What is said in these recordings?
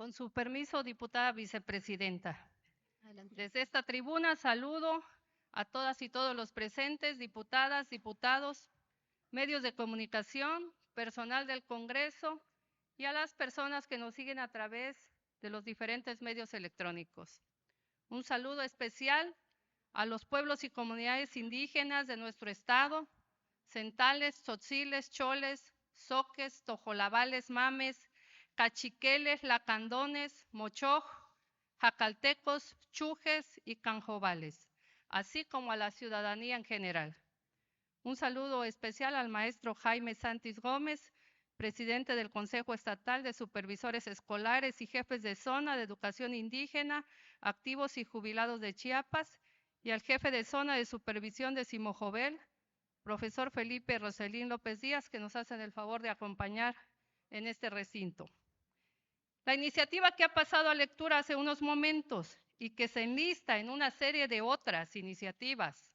Con su permiso, diputada vicepresidenta. Adelante. Desde esta tribuna saludo a todas y todos los presentes, diputadas, diputados, medios de comunicación, personal del Congreso y a las personas que nos siguen a través de los diferentes medios electrónicos. Un saludo especial a los pueblos y comunidades indígenas de nuestro estado, centales, tzotziles, choles, zoques, tojolabales, mames, cachiqueles, lacandones, mochoj, jacaltecos, chujes y canjobales, así como a la ciudadanía en general. Un saludo especial al maestro Jaime Santis Gómez, presidente del Consejo Estatal de Supervisores Escolares y Jefes de Zona de Educación Indígena, activos y jubilados de Chiapas, y al jefe de Zona de Supervisión de Simojovel, profesor Felipe Roselín López Díaz, que nos hacen el favor de acompañar en este recinto. La iniciativa que ha pasado a lectura hace unos momentos y que se enlista en una serie de otras iniciativas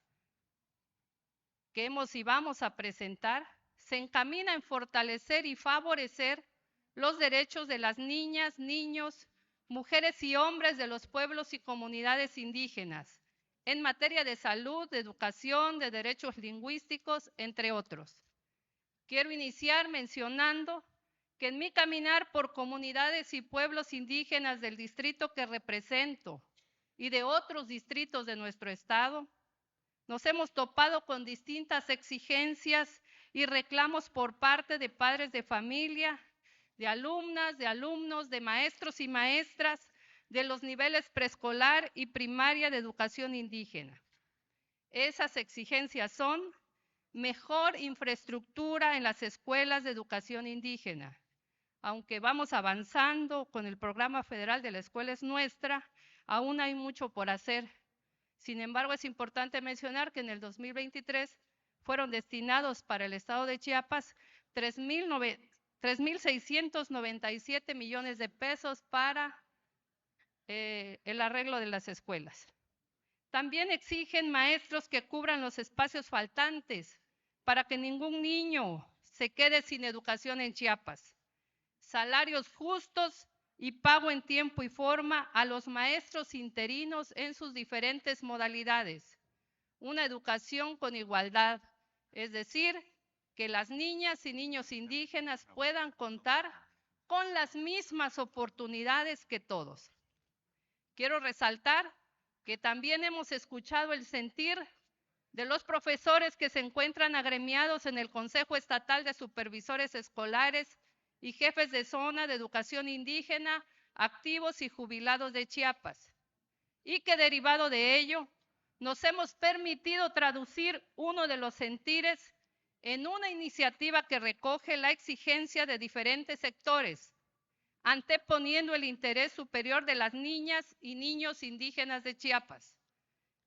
que hemos y vamos a presentar, se encamina en fortalecer y favorecer los derechos de las niñas, niños, mujeres y hombres de los pueblos y comunidades indígenas, en materia de salud, de educación, de derechos lingüísticos, entre otros. Quiero iniciar mencionando que en mi caminar por comunidades y pueblos indígenas del distrito que represento y de otros distritos de nuestro estado, nos hemos topado con distintas exigencias y reclamos por parte de padres de familia, de alumnas, de alumnos, de maestros y maestras de los niveles preescolar y primaria de educación indígena. Esas exigencias son mejor infraestructura en las escuelas de educación indígena. Aunque vamos avanzando con el programa federal de La Escuela es Nuestra, aún hay mucho por hacer. Sin embargo, es importante mencionar que en el 2023 fueron destinados para el estado de Chiapas 3,697 millones de pesos para el arreglo de las escuelas. También exigen maestros que cubran los espacios faltantes para que ningún niño se quede sin educación en Chiapas. Salarios justos y pago en tiempo y forma a los maestros interinos en sus diferentes modalidades. Una educación con igualdad, es decir, que las niñas y niños indígenas puedan contar con las mismas oportunidades que todos. Quiero resaltar que también hemos escuchado el sentir de los profesores que se encuentran agremiados en el Consejo Estatal de Supervisores Escolares y jefes de zona de educación indígena, activos y jubilados de Chiapas, y que derivado de ello nos hemos permitido traducir uno de los sentires en una iniciativa que recoge la exigencia de diferentes sectores, anteponiendo el interés superior de las niñas y niños indígenas de Chiapas.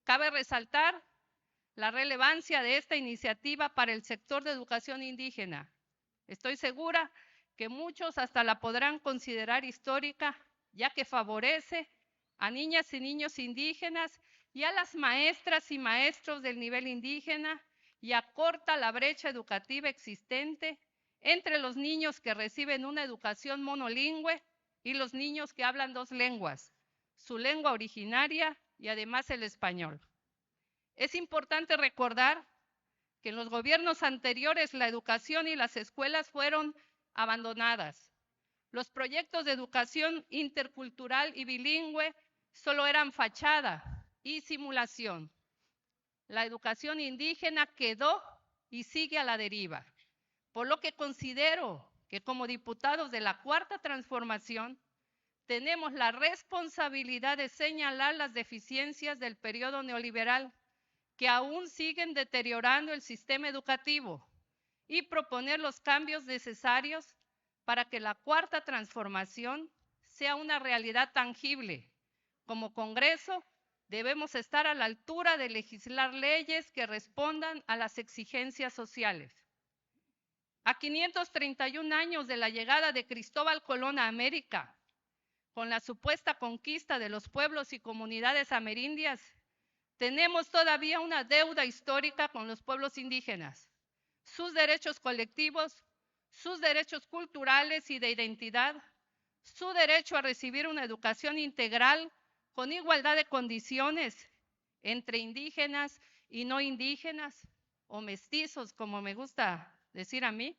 Cabe resaltar la relevancia de esta iniciativa para el sector de educación indígena. Estoy segura que muchos hasta la podrán considerar histórica, ya que favorece a niñas y niños indígenas y a las maestras y maestros del nivel indígena y acorta la brecha educativa existente entre los niños que reciben una educación monolingüe y los niños que hablan dos lenguas, su lengua originaria y además el español. Es importante recordar que en los gobiernos anteriores la educación y las escuelas fueron abandonadas. Los proyectos de educación intercultural y bilingüe solo eran fachada y simulación. La educación indígena quedó y sigue a la deriva, por lo que considero que como diputados de la Cuarta Transformación tenemos la responsabilidad de señalar las deficiencias del periodo neoliberal que aún siguen deteriorando el sistema educativo y proponer los cambios necesarios para que la Cuarta Transformación sea una realidad tangible. Como Congreso, debemos estar a la altura de legislar leyes que respondan a las exigencias sociales. A 531 años de la llegada de Cristóbal Colón a América, con la supuesta conquista de los pueblos y comunidades amerindias, tenemos todavía una deuda histórica con los pueblos indígenas. Sus derechos colectivos, sus derechos culturales y de identidad su derecho a recibir una educación integral con igualdad de condiciones entre indígenas y no indígenas, o mestizos, como me gusta decir a mí,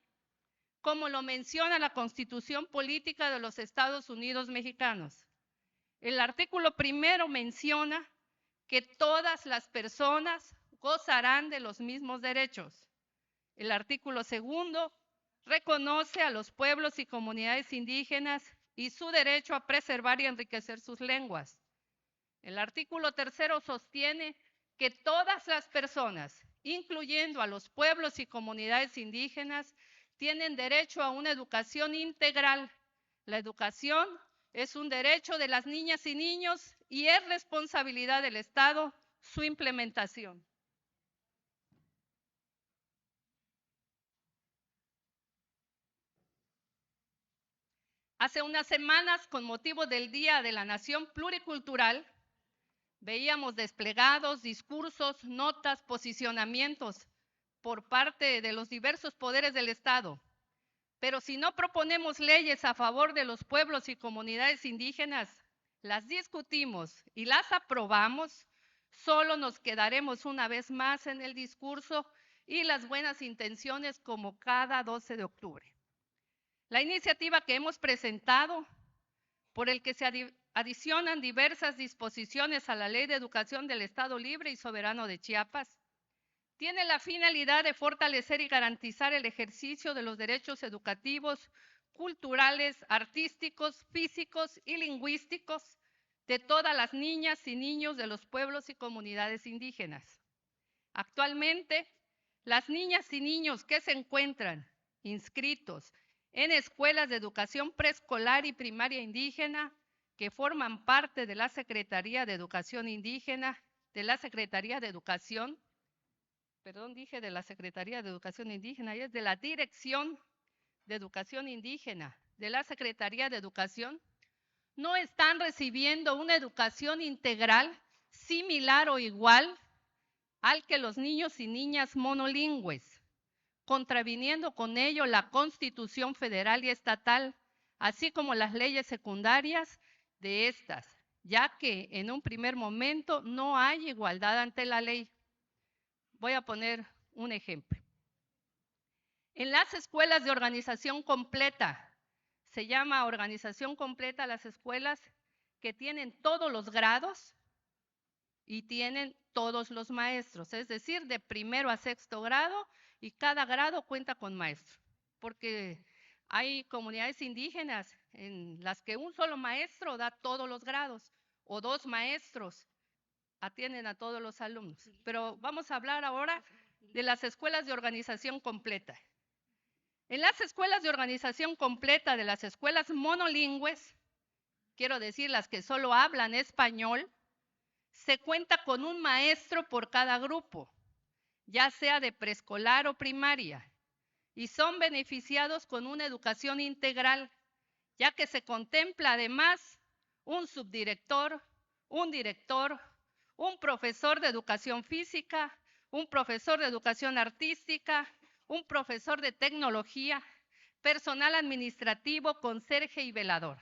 como lo menciona la Constitución Política de los Estados Unidos Mexicanos. El artículo primero menciona que todas las personas gozarán de los mismos derechos. El artículo segundo reconoce a los pueblos y comunidades indígenas y su derecho a preservar y enriquecer sus lenguas. El artículo tercero sostiene que todas las personas, incluyendo a los pueblos y comunidades indígenas, tienen derecho a una educación integral. La educación es un derecho de las niñas y niños y es responsabilidad del Estado su implementación. Hace unas semanas, con motivo del Día de la Nación Pluricultural, veíamos desplegados discursos, notas, posicionamientos por parte de los diversos poderes del Estado. Pero si no proponemos leyes a favor de los pueblos y comunidades indígenas, las discutimos y las aprobamos, solo nos quedaremos una vez más en el discurso y las buenas intenciones como cada 12 de octubre. La iniciativa que hemos presentado, por el que se adicionan diversas disposiciones a la Ley de Educación del Estado Libre y Soberano de Chiapas, tiene la finalidad de fortalecer y garantizar el ejercicio de los derechos educativos, culturales, artísticos, físicos y lingüísticos de todas las niñas y niños de los pueblos y comunidades indígenas. Actualmente, las niñas y niños que se encuentran inscritos en escuelas de educación preescolar y primaria indígena, que forman parte de la Secretaría de Educación Indígena, de la Secretaría de Educación, de la Secretaría de Educación Indígena, y es de la Dirección de Educación Indígena, de la Secretaría de Educación, no están recibiendo una educación integral similar o igual al que los niños y niñas monolingües, contraviniendo con ello la Constitución Federal y Estatal, así como las leyes secundarias de estas, ya que en un primer momento no hay igualdad ante la ley. Voy a poner un ejemplo. En las escuelas de organización completa, se llama organización completa las escuelas que tienen todos los grados y tienen todos los maestros, es decir, de primero a sexto grado, y cada grado cuenta con maestro, porque hay comunidades indígenas en las que un solo maestro da todos los grados, o dos maestros atienden a todos los alumnos. Pero vamos a hablar ahora de las escuelas de organización completa. En las escuelas de organización completa de las escuelas monolingües, quiero decir las que solo hablan español, se cuenta con un maestro por cada grupo, ya sea de preescolar o primaria, y son beneficiados con una educación integral, ya que se contempla además un subdirector, un director, un profesor de educación física, un profesor de educación artística, un profesor de tecnología, personal administrativo, conserje y velador.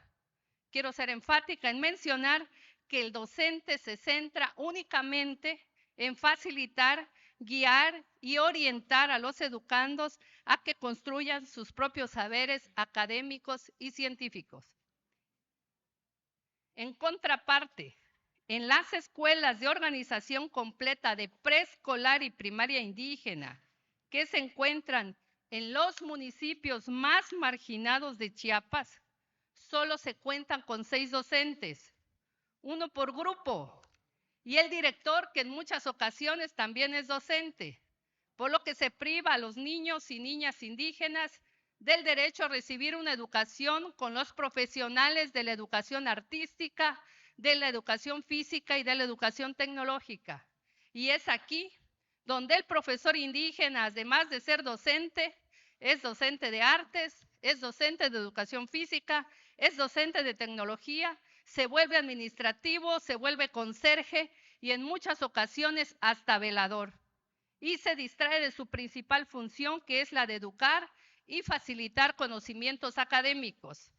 Quiero ser enfática en mencionar que el docente se centra únicamente en facilitar, guiar y orientar a los educandos a que construyan sus propios saberes académicos y científicos. En contraparte, en las escuelas de organización completa de preescolar y primaria indígena, que se encuentran en los municipios más marginados de Chiapas, solo se cuentan con 6 docentes, uno por grupo, y el director, que en muchas ocasiones también es docente, por lo que se priva a los niños y niñas indígenas del derecho a recibir una educación con los profesionales de la educación artística, de la educación física y de la educación tecnológica. Y es aquí donde el profesor indígena, además de ser docente, es docente de artes, es docente de educación física, es docente de tecnología, se vuelve administrativo, se vuelve conserje y en muchas ocasiones hasta velador. Y se distrae de su principal función, que es la de educar y facilitar conocimientos académicos.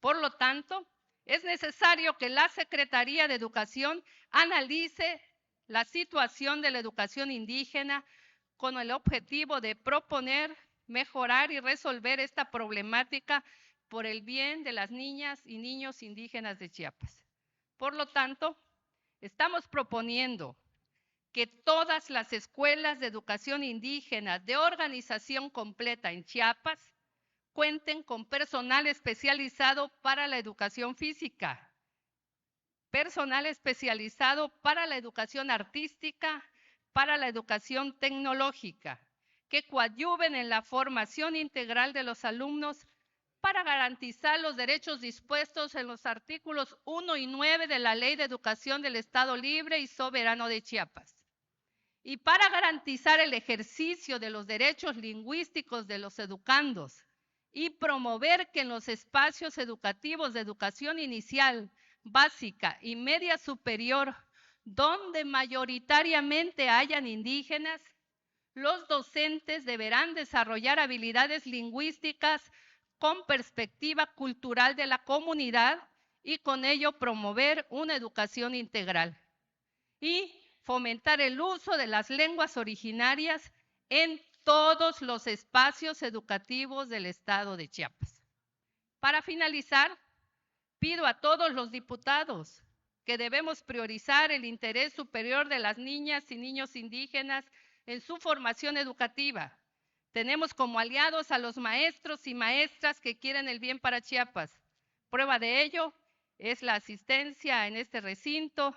Por lo tanto, es necesario que la Secretaría de Educación analice la situación de la educación indígena con el objetivo de proponer, mejorar y resolver esta problemática por el bien de las niñas y niños indígenas de Chiapas. Por lo tanto, estamos proponiendo que todas las escuelas de educación indígena de organización completa en Chiapas cuenten con personal especializado para la educación física, personal especializado para la educación artística, para la educación tecnológica, que coadyuven en la formación integral de los alumnos para garantizar los derechos dispuestos en los artículos 1 y 9 de la Ley de Educación del Estado Libre y Soberano de Chiapas. Y para garantizar el ejercicio de los derechos lingüísticos de los educandos y promover que en los espacios educativos de educación inicial, básica y media superior, donde mayoritariamente hayan indígenas, los docentes deberán desarrollar habilidades lingüísticas con perspectiva cultural de la comunidad y con ello promover una educación integral. Y fomentar el uso de las lenguas originarias en todos los espacios educativos del estado de Chiapas. Para finalizar, pido a todos los diputados que debemos priorizar el interés superior de las niñas y niños indígenas en su formación educativa. Tenemos como aliados a los maestros y maestras que quieren el bien para Chiapas. Prueba de ello es la asistencia en este recinto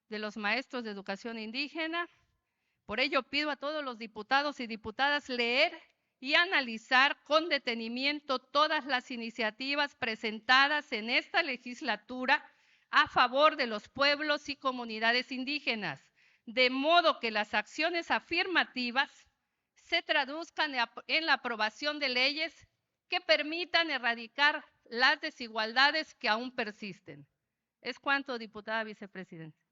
de los maestros de educación indígena. Por ello pido a todos los diputados y diputadas leer y analizar con detenimiento todas las iniciativas presentadas en esta legislatura a favor de los pueblos y comunidades indígenas, de modo que las acciones afirmativas se traduzcan en la aprobación de leyes que permitan erradicar las desigualdades que aún persisten. Es cuanto, diputada vicepresidenta.